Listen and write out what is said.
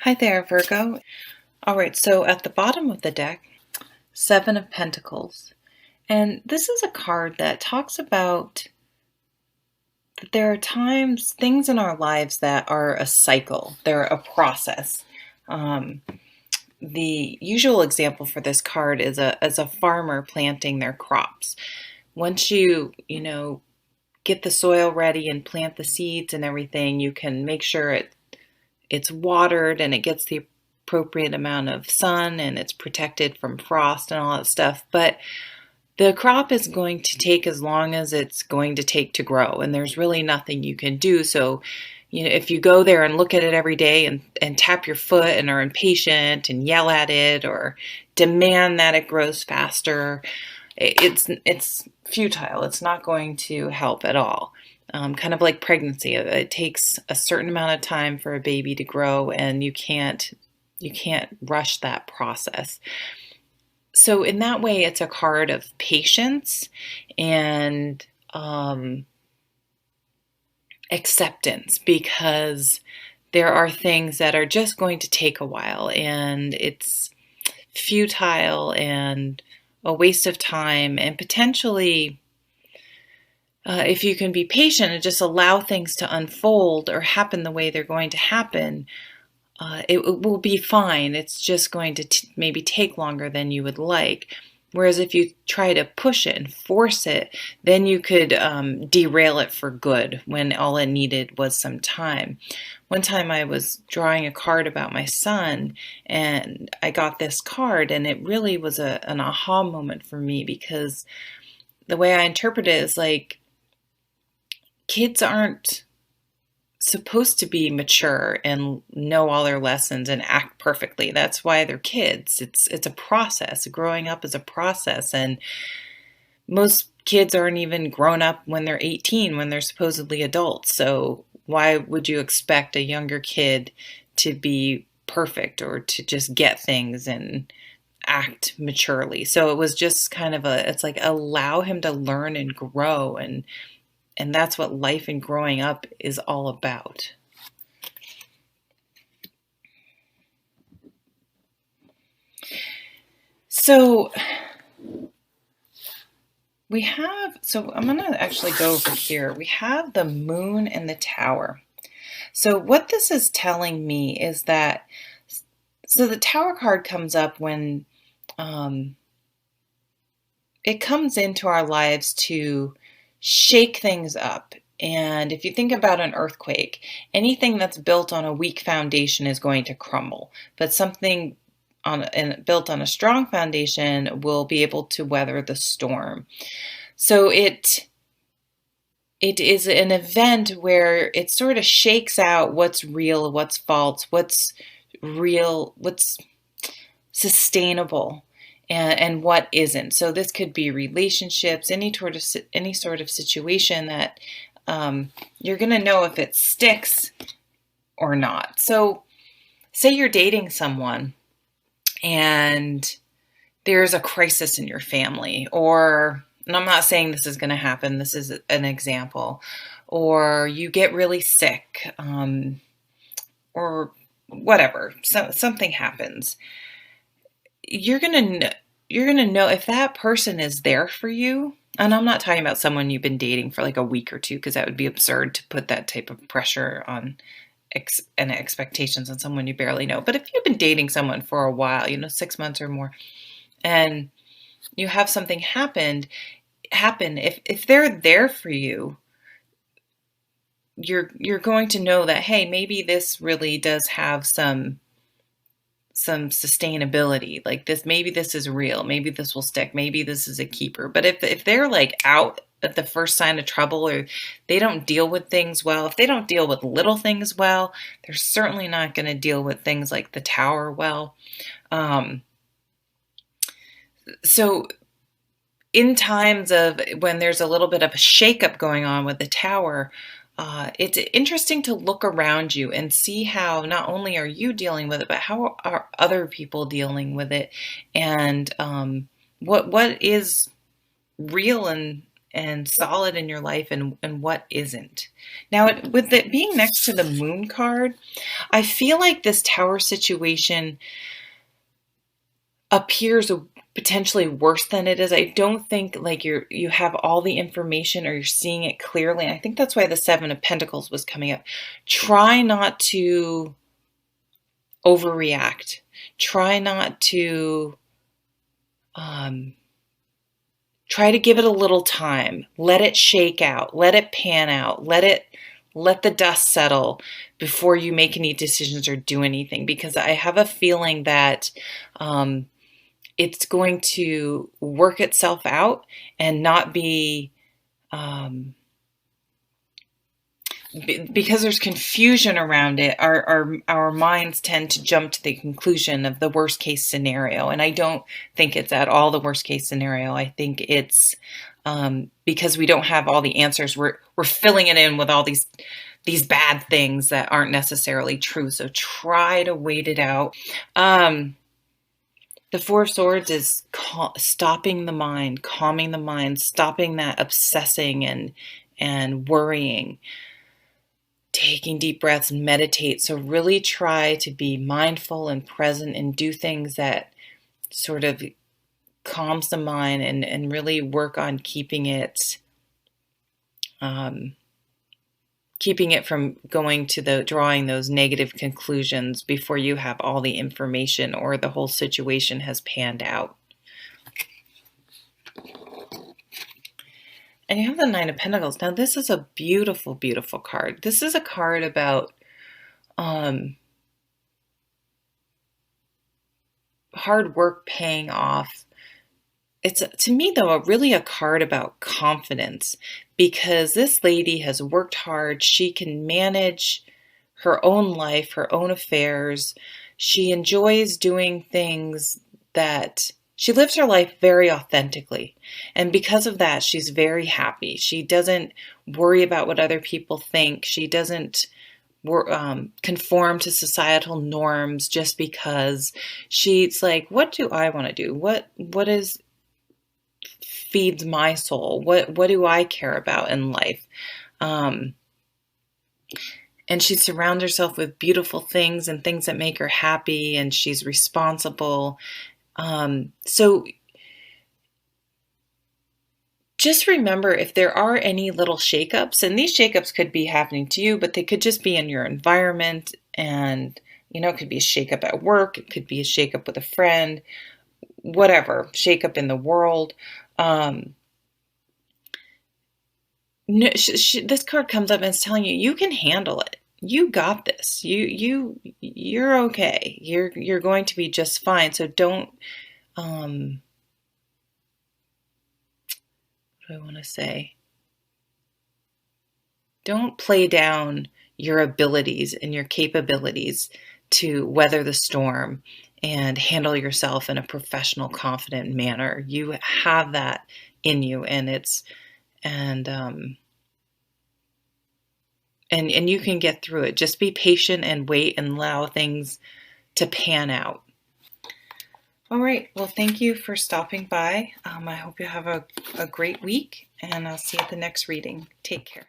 Hi there, Virgo. All right, so at the bottom of the deck, Seven of Pentacles. And this is a card that talks about that there are times, things in our lives that are a cycle, they're a process. Um, the usual example for this card is a farmer planting their crops. Once you get the soil ready and plant the seeds and everything, you can make sure it's watered and it gets the appropriate amount of sun and it's protected from frost and all that stuff. But the crop is going to take as long as it's going to take to grow, and there's really nothing you can do. So, if you go there and look at it every day and tap your foot and are impatient and yell at it or demand that it grows faster, it's futile. It's not going to help at all. Kind of like pregnancy. It takes a certain amount of time for a baby to grow, and you can't rush that process. So in that way, it's a card of patience and acceptance, because there are things that are just going to take a while, and it's futile and a waste of time, and potentially, if you can be patient and just allow things to unfold or happen the way they're going to happen, it will be fine. It's just going to maybe take longer than you would like. Whereas if you try to push it and force it, then you could derail it for good when all it needed was some time. One time I was drawing a card about my son, and I got this card, and it really was an aha moment for me, because the way I interpret it is like, kids aren't supposed to be mature and know all their lessons and act perfectly. That's why they're kids. It's a process. Growing up is a process, and most kids aren't even grown up when they're 18, when they're supposedly adults. So why would you expect a younger kid to be perfect or to just get things and act maturely? So it was just kind of it's like, allow him to learn and grow, and that's what life and growing up is all about. So I'm going to actually go over here. We have the Moon and the Tower. So what this is telling me is that, so the Tower card comes up when it comes into our lives to shake things up. And if you think about an earthquake, anything that's built on a weak foundation is going to crumble. But something built on a strong foundation will be able to weather the storm. So it is an event where it sort of shakes out what's real, what's false, what's real, what's sustainable, and what isn't. So this could be relationships, any sort of situation that you're going to know if it sticks or not. So say you're dating someone and there's a crisis in your family, and I'm not saying this is going to happen, this is an example, or you get really sick, or whatever, something happens. You're gonna know if that person is there for you. And I'm not talking about someone you've been dating for like a week or two, because that would be absurd to put that type of pressure on and expectations on someone you barely know. But if you've been dating someone for a while, 6 months or more, and you have something happen, if they're there for you, you're going to know that, hey, maybe this really does have some sustainability. Like this, maybe this is real, maybe this will stick, maybe this is a keeper. But if they're like out at the first sign of trouble, or they don't deal with things well, if they don't deal with little things well, they're certainly not going to deal with things like the Tower well. So in times of when there's a little bit of a shakeup going on with the Tower, it's interesting to look around you and see how not only are you dealing with it, but how are other people dealing with it, and what is real and and solid in your life, and what isn't. Now, with it being next to the Moon card, I feel like this Tower situation appears potentially worse than it is. I don't think like you have all the information, or you're seeing it clearly. And I think that's why the Seven of Pentacles was coming up. Try not to overreact. Try not to try to give it a little time. Let it shake out. Let it pan out. Let the dust settle before you make any decisions or do anything, because I have a feeling that it's going to work itself out and not be because there's confusion around it. Our minds tend to jump to the conclusion of the worst case scenario, and I don't think it's at all the worst case scenario. I think it's because we don't have all the answers. We're filling it in with all these bad things that aren't necessarily true. So try to wait it out. The Four of Swords is stopping the mind, calming the mind, stopping that obsessing and worrying. Taking deep breaths and meditate. So really try to be mindful and present and do things that sort of calms the mind, and really work on keeping it from going to drawing those negative conclusions before you have all the information or the whole situation has panned out. And you have the Nine of Pentacles. Now, this is a beautiful, beautiful card. This is a card about hard work paying off. It's, to me, though, really a card about confidence, because this lady has worked hard. She can manage her own life, her own affairs. She enjoys doing things that... She lives her life very authentically, and because of that, she's very happy. She doesn't worry about what other people think. She doesn't conform to societal norms just because she's like, what do I want to do? What feeds my soul? What do I care about in life? And she surrounds herself with beautiful things and things that make her happy, and she's responsible. So just remember, if there are any little shakeups, and these shakeups could be happening to you, but they could just be in your environment, and it could be a shakeup at work, it could be a shakeup with a friend, whatever, shakeup in the world. This card comes up and it's telling you, you can handle it. You got this. You're okay. You're going to be just fine. So don't, what do I want to say? Don't play down your abilities and your capabilities to weather the storm and handle yourself in a professional, confident manner. You have that in you, and and you can get through it. Just be patient and wait and allow things to pan out. All right. Well, thank you for stopping by. I hope you have a great week, and I'll see you at the next reading. Take care.